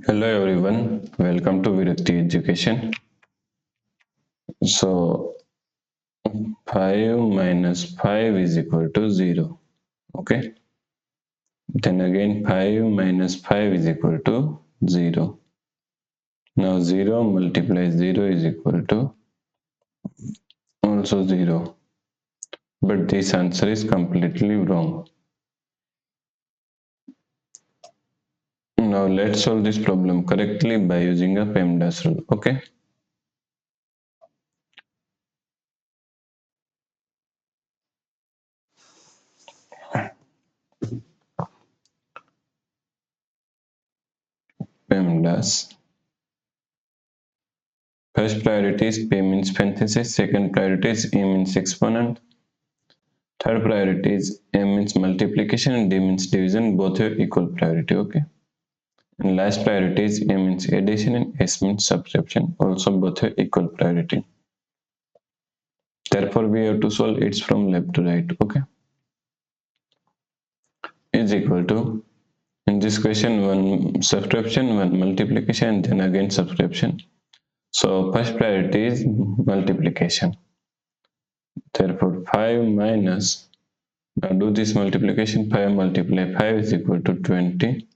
Hello everyone, welcome to Virakti Education. So 5 minus 5 is equal to 0. Okay. Then again 5 minus 5 is equal to 0. Now 0 multiplies 0 is equal to also 0. But this answer is completely wrong. Now let's solve this problem correctly by using a PEMDAS rule. Okay. PEMDAS. First priority is P means parenthesis, second priority is E means exponent, third priority is M means multiplication and D means division, both have equal priority, okay? And last priority is A means addition and S means subtraction, also both have equal priority. Therefore, we have to solve it from left to right, okay? Is equal to, in this question, one subtraction, one multiplication, and then again subtraction. So first priority is multiplication. Therefore, 5 minus, now do this multiplication, 5 multiply 5 is equal to 20.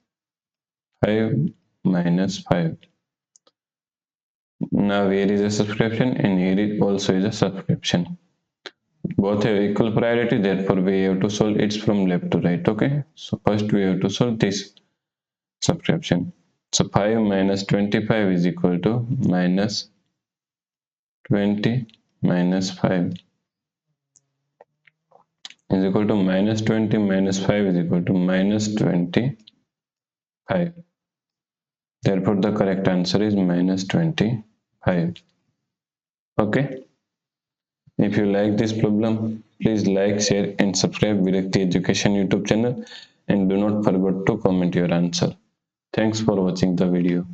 5 minus 5. Now here is a subscription and here is also is a subscription. Both have equal priority, therefore we have to solve it from left to right, okay? So first we have to solve this subscription. So 5 minus 25 is equal to minus 20 minus 5 is equal to minus 20 minus 5 is equal to minus 25. Therefore the correct answer is minus 25. Okay. If you like this problem, please like, share and subscribe Virakti Education YouTube channel and do not forget to comment your answer. Thanks for watching the video.